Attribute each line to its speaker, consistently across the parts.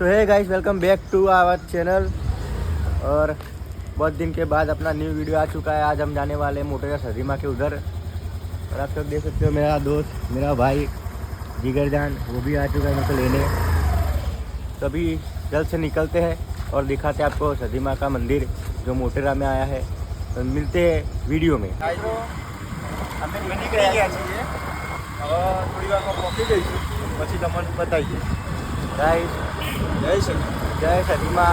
Speaker 1: तो है guys, welcome back to our channel. और बहुत दिन के बाद अपना न्यू वीडियो आ चुका है। आज हम जाने वाले हैं मोटेरा सदीमा के उधर। और आप सब देख सकते हो, मेरा दोस्त, मेरा भाई जिगर जान, वो भी आ चुका है मुझे लेने। तो अभी जल्द से निकलते हैं और दिखाते हैं आपको सदीमा का मंदिर जो मोटेरा में आया है। तो मिलते हैं वीडियो में।
Speaker 2: અમે નીકળી ગયા છીએ હવે થોડી વારમાં પહોંચી જઈશું પછી તમને બતાવીએ।
Speaker 1: गाइस
Speaker 2: જય શ્રી
Speaker 1: जय सदीमा।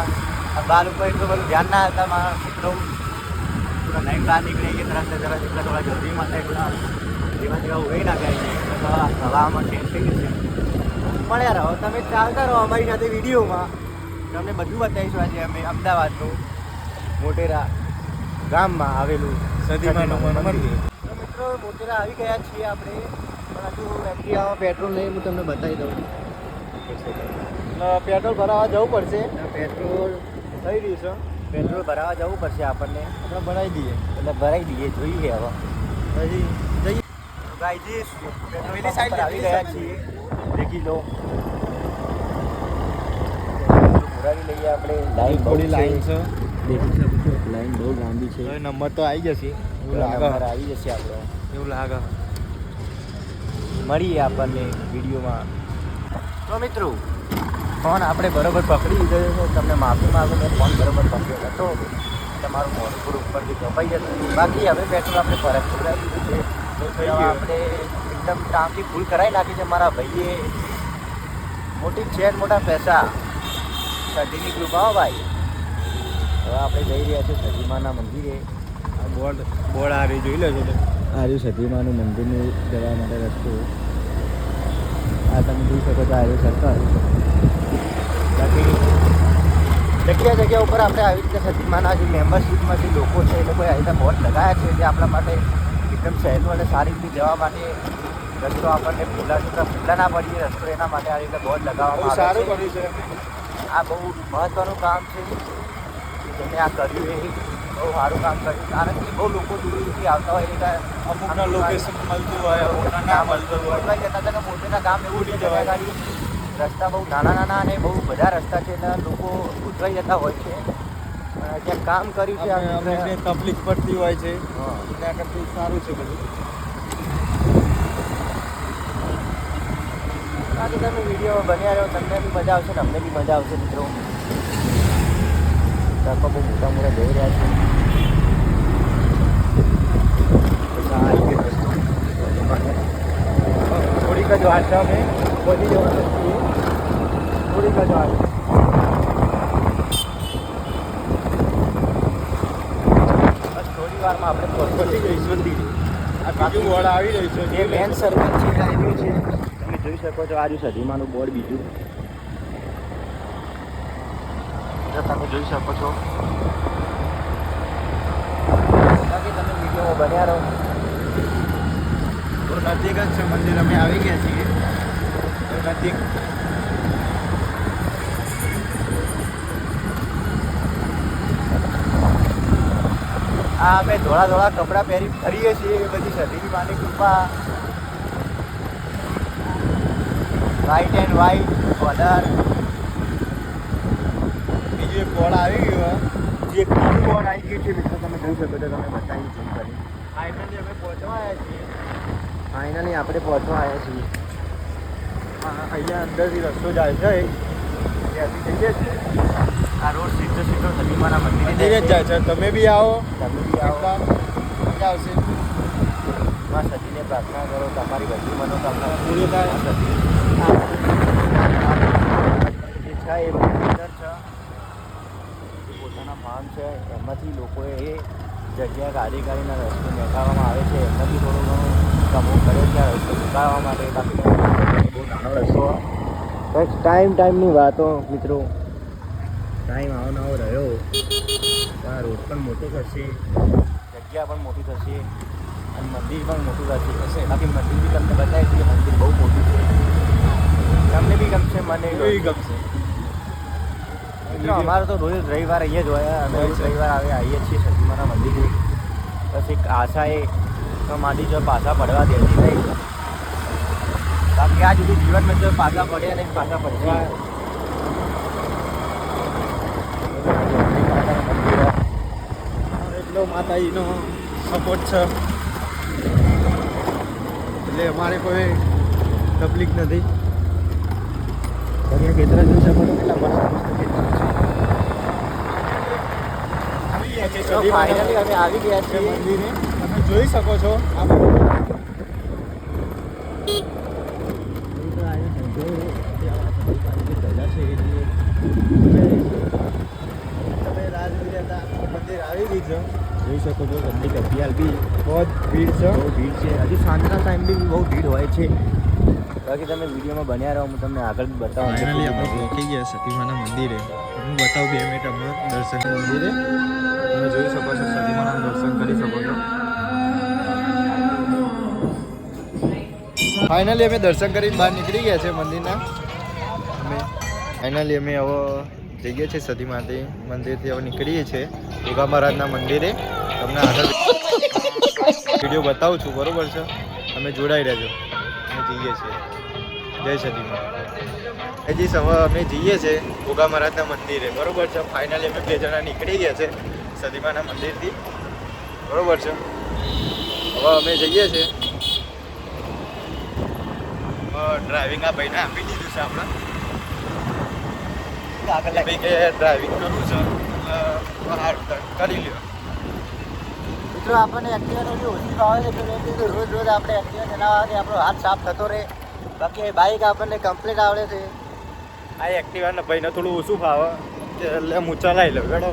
Speaker 1: अब बाल ऊपर इतना बड़ा ध्यान ना आता हमारा मित्रों, पूरा लाइन बाहर निकले की तरफ से जरा दिक्कत थोड़ा जल्दी मत है इतना जीवन जेवा हुए ना गए हवामां चेंज થઈ ગયું છે। મળ્યા રહો, તમે ચાલતા રહો અમારી સાથે વિડીયોમાં, તમને બધું બતાવીશું। આજે અમે અમદાવાદનું મોટેરા ગામમાં આવેલું
Speaker 2: સદીમાનું મંદિર।
Speaker 1: તો મિત્રો મોટેરા આવી ગયા છીએ આપણે, પણ હજુ એક્ટિવામાં પેટ્રોલ નહીં, હું તમને બતાવી દઉં। પેટ્રોલ ભરાવા જવું પડશે, પેટ્રોલ થઈ રહ્યું છે, પેટ્રોલ ભરાવા જવું પડશે આપણને।
Speaker 2: આપણે ભરાઈ દઈએ
Speaker 1: એટલે ભરાઈ દઈએ, જોઈએ હવે
Speaker 2: પછી જઈએ।
Speaker 1: ગાઈજી
Speaker 2: પેલી
Speaker 1: પેલી
Speaker 2: side
Speaker 1: સાઈડ આવી ગયા
Speaker 2: પેલી
Speaker 1: છીએ, દેખી લો। ભરાવી લઈએ આપણે, લાઈન
Speaker 2: થોડી લાઈન છે,
Speaker 1: દેખી શકો છો, લાઈન બહુ લાંબી છે।
Speaker 2: હવે નંબર તો આવી જશે એવું
Speaker 1: નંબર
Speaker 2: લાગે
Speaker 1: આવી જશે આપણો,
Speaker 2: એવું લાગે।
Speaker 1: મળીએ આપણને વિડીયોમાં। તો મિત્રો ફોન આપણે બરોબર પકડી ગયો છે, તમને માફી માગું, મેં ફોન બરોબર પકડ્યો હતો, તમારું મોઢું થોડું ઉપરથી કપાઈ જતું। બાકી હવે પેટ્રોલ આપણે ફરક પુરાવી દીધું છે, તો હવે આપણે એકદમ ટાંકી ફૂલ કરાવી નાખી છે। મારા ભાઈએ મોટી ચેન મોટા પૈસા, સદીની કૃપા હો ભાઈ। હવે આપણે જઈ રહ્યા છીએ સદીમાના મંદિરે।
Speaker 2: આ બોર્ડ આ રહી જોઈ લેજો તો
Speaker 1: આ રહ્યું સદીમાનું મંદિરને જવા માટે રસ્તો। આ તમે જોઈ શકો છો, આ રહ્યું સર્કલ। બાકી જગ્યા જગ્યા ઉપર આપણે આવી રીતે સદીમાના જે મેમ્બરશીપમાં જે લોકો છે એ લોકોએ આવી રીતે બોર્ડ લગાવ્યા છે, જે આપણા માટે એકદમ સહેલું અને સારી રીતે જવા માટે રસ્તો આપણને ખુલ્લા ના પડીએ રસ્તો, એના માટે આ રીતે બોર્ડ
Speaker 2: બહુ
Speaker 1: લગાવવામાં
Speaker 2: સારું
Speaker 1: આવે છે।
Speaker 2: કર્યું છે।
Speaker 1: આ બહુ મહત્ત્વનું કામ છે, જેને આ કર્યું એ બહુ સારું કામ કર્યું, કારણ કે બહુ લોકો દૂર દૂરથી આવતા હોય એટલે
Speaker 2: અમુકના લોકેશન મળતું હોય, અમુકના ના મળતું હોય।
Speaker 1: મોટા જતા હતા કે મોટેરા ગામ એવું નહીં જવાય, ગાડી રસ્તા બહુ નાના નાના અને બહુ બધા રસ્તા છે, એટલે લોકો ઉતરાઈ જતા હોય છે। જ્યાં કામ કર્યું છે
Speaker 2: અમને તકલીફ પડતી હોય છે,
Speaker 1: હા,
Speaker 2: ત્યાં કરતું સારું છે બધું।
Speaker 1: બાકી તમે વિડીયો બન્યા રહ્યો, તમને બી મજા આવશે ને અમને બી મજા આવશે મિત્રો। ટ્રકો બહુ મોટા મોટા જઈ રહ્યા છે।
Speaker 2: થોડીક જ વાત છે, અમે પહોંચી જવાના છીએ, થોડીક જ વાત।
Speaker 1: બસ થોડી વારમાં આપણે પહોંચી જઈશું મંદિરે।
Speaker 2: આ બીજું બોર્ડ આવી રહ્યું છે,
Speaker 1: જે મેન સર્કલ છે આવ્યું છે, તમે જોઈ શકો છો, આજુ સદીમાનું બોર્ડ બીજું તમે જોઈ શકો છો। બાકી તમે વિડીયોમાં બન્યા રહો।
Speaker 2: તો નજીક જ છે મંદિર, અમે આવી ગયા છીએ નજીક।
Speaker 1: આ અમે ધોળા ધોળા કપડાં પહેરી ફરીએ છીએ, એ બધી સદીની માની કૃપા। વ્હાઈટ એન્ડ વ્હાઈટ બોર્ડર,
Speaker 2: બીજું એક બોર્ડ આવી ગયું
Speaker 1: જે બીજું બોર્ડ આવી ગયું છે મિત્રો, તમે જોઈ શકો છો, તમે બતાવી ઝૂમ કરી।
Speaker 2: ફાઇનલી અમે પહોંચવા આવ્યા છીએ।
Speaker 1: ફાઇનલી આપણે પહોંચવા આવ્યા છીએ।
Speaker 2: અહીંયા અંદરથી રસ્તો જાય છે, ત્યાંથી જઈએ છીએ।
Speaker 1: આ રોડ સીધો સીધો સદીમાના મંદિરે
Speaker 2: મંદિરે જ જાય છે, તમે બી આવો,
Speaker 1: તમે બી આવો,
Speaker 2: એકવાર મજા આવશે।
Speaker 1: માં સદીને પ્રાર્થના કરો, તમારી બધી મનોકામના
Speaker 2: પૂરી થાય।
Speaker 1: જે છે એ મંદિર છે, એ પોતાના ફાર્મ છે, એમાંથી લોકોએ એ જગ્યા ગાડી ગાડીના રસ્તો મેકાવવામાં આવે છે, એમને બી થોડું ઘણું કમો કરે છે રસ્તો સુધારવા માટે। બાકી બહુ નાનો રસ્તો, બસ ટાઈમની વાતો મિત્રો। ટાઈમ આવો નવો રહ્યો, આ રોડ પણ મોટો થશે, જગ્યા પણ મોટી થશે અને મંદિર પણ મોટું થશે। બાકી મંદિર બી તમને બતાવી દઈએ, મંદિર બહુ મોટું છે, તમને બી ગમશે, મને
Speaker 2: એ ગમશે।
Speaker 1: મિત્રો અમારે તો રોજ રવિવાર અહીંયા જ હોય, અમે રોજ રવિવાર આવીએ છીએ સદીમાના મંદિરે। બસ એક આશા એ તો મારી જો પાછા પડવા દેતી નહીં, બાકી આ સુધી જીવનમાં જો પાછા પડે અને પાછા પડશે।
Speaker 2: માતાજીનો સપોર્ટ છે એટલે અમારે કોઈ તકલીફ નથી.
Speaker 1: તમે ખેતર જોઈ શકો છો કેટલા મસ્ત મસ્ત ખેતર છે. તો ફાઇનલી અમે આવી ગયા છીએ
Speaker 2: મંદિરે. તમે જોઈ શકો છો આ
Speaker 1: જોઈ શકો છો પબ્લિક અત્યાર બી
Speaker 2: બહુ ભીડ છે.
Speaker 1: બહુ ભીડ છે. હજી સાંજના ટાઈમ બી બહુ ભીડ હોય છે. બાકી તમે વિડીયોમાં બન્યા રહો, હું તમને આગળ બી બતાવું.
Speaker 2: ફાઇનલી આપણે પહોંચી ગયા સતીમાના મંદિરે. હું બતાવું 2 મિનિટ અમને દર્શન મંદિરે. તમે જોઈ શકો છો સતીમાના દર્શન કરી શકો છો. ફાઇનલી અમે દર્શન કરીને બહાર નીકળી ગયા છે મંદિરના. ફાઇનલી અમે હવે જઈએ છીએ સતીમાથી મંદિરથી હવે નીકળીએ છીએ યોગા મહારાજના મંદિરે. તમને આગળ વિડીયો બતાવું છું, બરોબર છે? તમે જોડાઈ રહેજો. અમે જઈએ છીએ. જય સતીમા. હજી હવે અમે જઈએ છીએ યોગા મહારાજના મંદિરે, બરોબર છે? ફાઇનલી અમે 2 જણા નીકળી ગયા છે સતીમાના મંદિરથી, બરોબર છે? હવે અમે જઈએ છીએ. ડ્રાઇવિંગ આ ભાઈને આપી દીધું છે આપણે. આગળ ભાઈ કે ડ્રાઇવિંગ કરવું છે કરી લ્યો.
Speaker 1: મિત્રો આપણને એક્ટિવા થોડી ઓછી ભાવે છે, તો એટલે રોજ રોજ આપણે એક્ટિવા ચલાવવાથી આપણો હાથ સાફ થતો રહે. બાકી બાઇક આપણને કમ્પ્લીટ આવડે છે.
Speaker 2: આ એક્ટિવાના ભાઈને થોડું ઓછું ફાવે એટલે હું ચલાવી લઉં. હેડો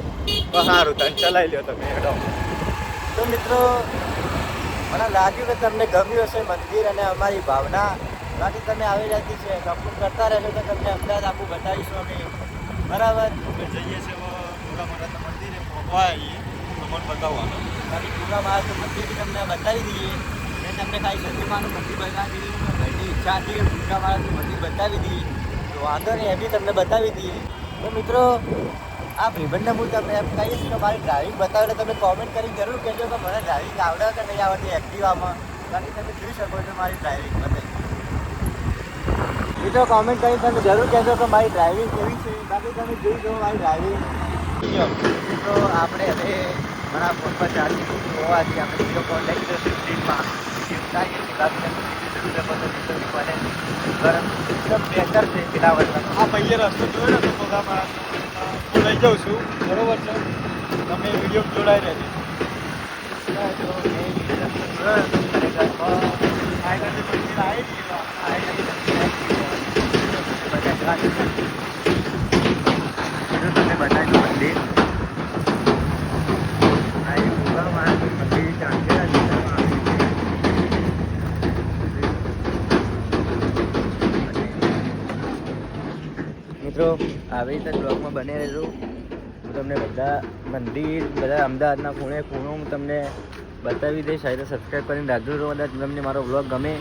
Speaker 2: સારું તને ચલાવી લ્યો તમે. હેડો.
Speaker 1: તો મિત્રો મને લાગ્યું કે તમને ગમ્યું હશે મંદિર અને અમારી ભાવના. બાકી તમે આવી જતી છે સપોર્ટ કરતા રહેજો તો તમને અમદાવાદ આખું બતાવીશું અમે, બરાબર?
Speaker 2: અમે જઈએ છીએ યોગા મહારાજના મંદિરે પહોંચવા આવીએ તમને બતાવવાનું.
Speaker 1: બાકી પૂરા મહારાજનું મંદિર બી તમને બતાવી દઈએ અને તમને ખાલી સતીમાનું મંદિર બતાવી દઈએ. ઘરની ઈચ્છા હતી કે પૂરા મહારાજનું મંદિર બતાવી દઈએ, તો વાંધો નહીં, એ બી તમને બતાવી દઈએ. તો મિત્રો આ ભાઈબંધને હું તમને એમ કહીશ કે મારી ડ્રાઇવિંગ બતાવે એટલે તમે કોમેન્ટ કરી જરૂર કહેજો કે મને ડ્રાઇવિંગ આવડે કે નહીં આવડતી એક્ટિવામાં. બાકી તમે જોઈ શકો છો મારી ડ્રાઇવિંગ બતાવી. મિત્રો કોમેન્ટ કરીને તમે જરૂર કહેજો કે મારી ડ્રાઇવિંગ કેવી છે. બાકી તમે જોઈ જુઓ મારી ડ્રાઇવિંગ. તો આપણે હવે મારા ફોન પર ચાર્જિંગ હોવાથી આપણે વિડીયો કોલ લઈ જઈશું સ્ક્રીનમાં બાકી તમે જરૂર શકો તો મિત્રો મને ગરમ એકદમ બેટર છે પેલા વર્ષમાં.
Speaker 2: આ ભાઈએ રસ્તો જોયો ને યોગા મહારાજનો, હું લઈ જાઉં છું, બરોબર છે? તમે વિડીયો જોડાઈ રહેજો.
Speaker 1: તમને બતાવ્યું મંદિર. મિત્રો આવી રીતે બ્લોગમાં બને રહેજો. હું તમને બધા મંદિર, બધા અમદાવાદના ખૂણે ખૂણો હું તમને બતાવી દઈશ. આજે સબસ્ક્રાઈબ કરીને રાખજો. જો કદાચ તમને મારો બ્લોગ ગમે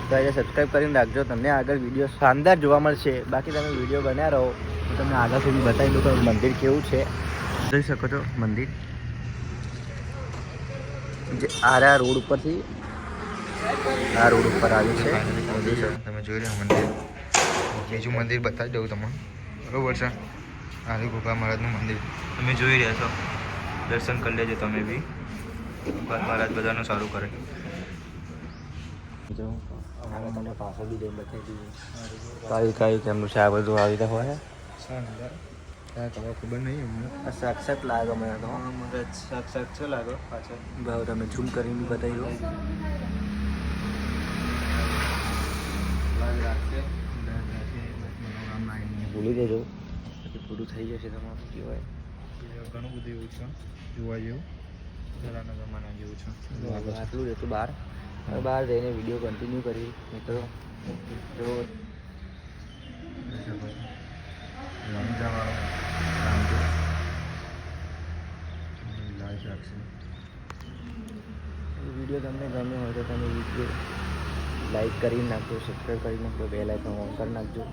Speaker 1: તો આજે સબસ્ક્રાઈબ કરીને રાખજો. તમને આગળ વિડીયો શાનદાર જોવા મળશે. બાકી તમે વિડીયો બન્યા રહો, હું તમને આગળ સુધી બતાવી દઉં કે મંદિર કેવું છે. જોઈ શકો છો મંદિર જે આ રોડ ઉપરથી આ રોડ ઉપર આવ્યું છે.
Speaker 2: તમે જોઈ રહ્યા મંદિર. બીજું મંદિર બતાવી દઉં તમને, બરોબર છે? આદિ ગોપા મહારાજનું મંદિર તમે જોઈ રહ્યા છો. દર્શન કરી લેજો તમે બી. ગોપાલ મહારાજ બધાનું સારું કરે.
Speaker 1: જો હવે તમને પાછળ બી જઈને બતાવી દઈએ કયું કેમનું છે આ બધું આવી રીતે હોય.
Speaker 2: ખબર નહીં અમને.
Speaker 1: સાક્ષાત લાગે મને તો.
Speaker 2: મને સાક્ષાત છે લાગો પાછળ.
Speaker 1: ભાવ તમે ઝૂમ કરીને બી બતાવી દો. ભૂલી દેજો પછી પૂરું થઈ જશે તમારું. કહેવાય
Speaker 2: ઘણું બધું એવું છે જોવા જેવું. પહેલાંના જમાના જેવું છે.
Speaker 1: આટલું જ હતું બહાર. હવે બહાર જઈને વિડીયો કન્ટિન્યુ કરી મિત્રો. જો વિડીયો તમને ગમ્યો હોય તો તમે વિડીયો લાઈક કરી નાખજો, સબસ્ક્રાઈબ કરી નાખજો, બેલ આઇકન ઓન કરી નાખજો.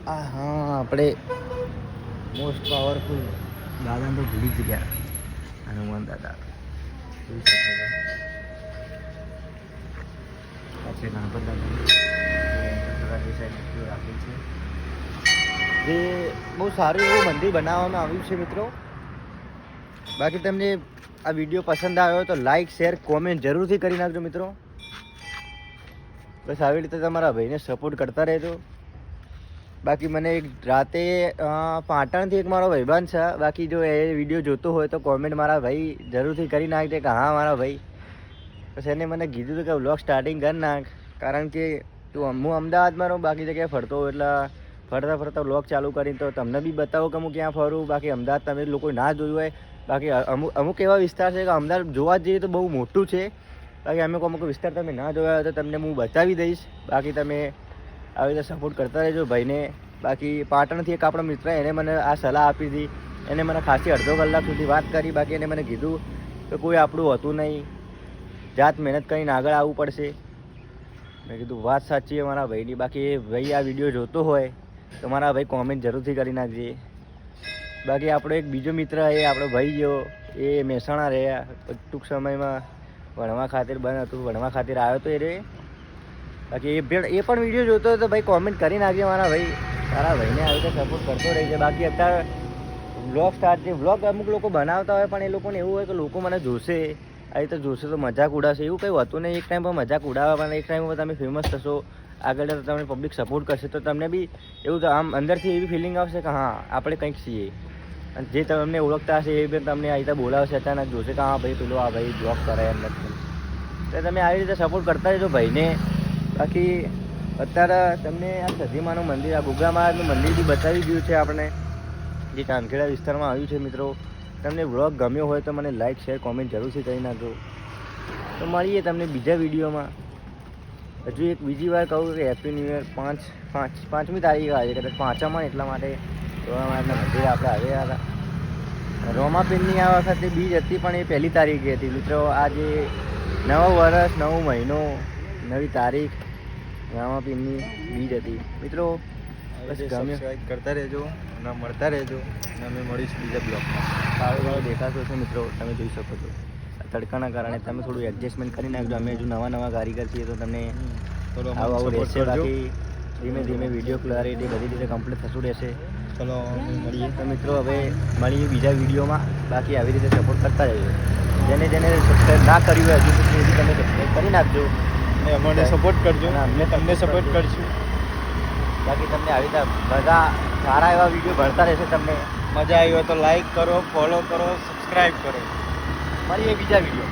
Speaker 1: હા આપણે મોસ્ટ પાવરફુલ દાદાને તો ભૂલી જ ગયા. હનુમાન દાદા જોઈ શકો છો. પાછળ ગણપત દાદા સાઈડ રાખી છે. જે બહુ સારું એવું મંદિર બનાવવામાં આવ્યું છે મિત્રો. બાકી તમને આ વિડીયો પસંદ આવ્યો તો લાઈક શેર કોમેન્ટ જરૂરથી કરી નાખજો મિત્રો. બસ આવી રીતે તમારા ભાઈને સપોર્ટ કરતા રહેજો. બાકી મને એક રાતે પાટણથી એક મારો ભાઈબંધ છે, બાકી જો એ વિડીયો જોતો હોય તો કોમેન્ટ મારા ભાઈ જરૂરથી કરી નાખજે કે હા મારા ભાઈ. પછી એને મને કીધું હતું કે વ્લોગ સ્ટાર્ટિંગ કરી નાખ, કારણ કે હું અમદાવાદમાં રહું, બાકી જગ્યાએ ફરતો હોઉં, એટલે ફરતા ફરતા વ્લોગ ચાલુ કરીને તો તમને બી બતાવો કે હું ક્યાં ફરું. બાકી અમદાવાદ તમે લોકો ના જોયું હોય, બાકી અમુક એવા વિસ્તાર છે કે અમદાવાદ જોવા જ જઈએ તો બહુ મોટું છે. બાકી અમુક વિસ્તાર તમે ના જોયા હોય તો તમને હું બતાવી દઈશ. બાકી તમે આવી રીતે સપોર્ટ કરતા રહેજો ભાઈને. બાકી પાટણથી એક આપણો મિત્ર એને મને આ સલાહ આપી હતી. એને મને ખાસી અડધો કલાક સુધી વાત કરી. બાકી એને મને કીધું કે કોઈ આપણું હતું નહીં, જાત મહેનત કરીને આગળ આવવું પડશે. મેં કીધું વાત સાચી છે મારા ભાઈની. બાકી એ ભાઈ આ વિડીયો જોતો હોય તો મારા ભાઈ કોમેન્ટ જરૂરથી કરી નાખજે. બાકી આપણો એક બીજો મિત્ર એ આપણો ભાઈ જેવો એ મહેસાણા રહ્યા, ટૂંક સમયમાં ભણવા ખાतिर બંધ હતું, ભણવા ખાतिर આવ્યો તો એ રે. બાકી એ પણ વિડીયો જોતો હોય તો ભાઈ કોમેન્ટ કરી નાખજે મારા ભાઈ. તારા ભાઈને આવી રીતે સપોર્ટ કરતો રહેજે. બાકી અત્યારે વ્લોગ સ્ટાર્ટ છે, વ્લોગ અમુક લોકો બનાવતા હોય પણ એ લોકોને એવું હોય કે લોકો મને જોશે, આવી રીતે જોશે તો મજાક ઉડાશે, એવું કંઈ હોતું નહીં. એક ટાઈમ પર મજાક ઉડાવવા, પણ એક ટાઈમ પર તમે ફેમસ થશો, આગળ તમને પબ્લિક સપોર્ટ કરશે તો તમને બી એવું આમ અંદરથી એવી ફિલિંગ આવશે કે હા આપણે કંઈક છીએ. અને જે તમને ઓળખતા હશે એ બી તમને આવી રીતે બોલાવશે, અચાનક જોશે કે હા ભાઈ પેલો આ ભાઈ બ્લોગ કરે એમ નથી. તો તમે આવી રીતે સપોર્ટ કરતા રહેજો ભાઈને. બાકી અત્યારે તમને આ સધીમાનું મંદિર, આ ગુગા મહારાજનું મંદિર બી બતાવી ગયું છે આપણે, જે ચાંદખેડા વિસ્તારમાં આવ્યું છે મિત્રો. તમને વ્લોગ ગમ્યો હોય તો મને લાઈક શેર કોમેન્ટ જરૂરથી કરી નાખજો. તો મળીએ તમને બીજા વિડીયોમાં. હજુ એક બીજી વાર કહું કે હેપી ન્યૂ યર. 5મી તારીખે આજે કદાચ 5મા, એટલા માટે રોમાપીરના મંદિરે આપણે આવ્યા હતા. રોમાપીરની આ વખતે બીજ હતી પણ એ 1લી તારીખે હતી મિત્રો. આજે નવું વર્ષ, નવો મહિનો, નવી તારીખ, રામાપીરની બીજ હતી મિત્રો. બસ સબસ્ક્રાઈબ કરતા રહેજો અને મળતા રહેજો, અને અમે મળીશું બીજા બ્લોગમાં. સારો સારો દેખાશો છો મિત્રો, તમે જોઈ શકો છો. તડકાના કારણે તમે થોડું એડજસ્ટમેન્ટ કરી નાખજો. અમે હજુ નવા કારીગર છીએ તો તમને આવું રહેશે. બાકી ધીમે ધીમે વિડીયો ક્લારિટી બધી રીતે કમ્પ્લીટ થતું રહેશે. ચલો મળીએ તો મિત્રો, હવે મળીએ બીજા વિડીયોમાં. બાકી આવી રીતે સપોર્ટ કરતા રહેજો. જેને સબસ્ક્રાઈબ ના કર્યું હોય હજુ સુધી એ તમે સબસ્ક્રાઈબ કરી નાખજો અને અમને સપોર્ટ કરજો અને અમને તમને સપોર્ટ કરશું. બાકી તમને આવી રીતે બધા સારા એવા વિડીયો ભણતા રહેશે. તમને મજા આવી હોય તો લાઈક કરો, ફોલો કરો, સબસ્ક્રાઈબ કરો. મળીએ બીજા વિડીયો.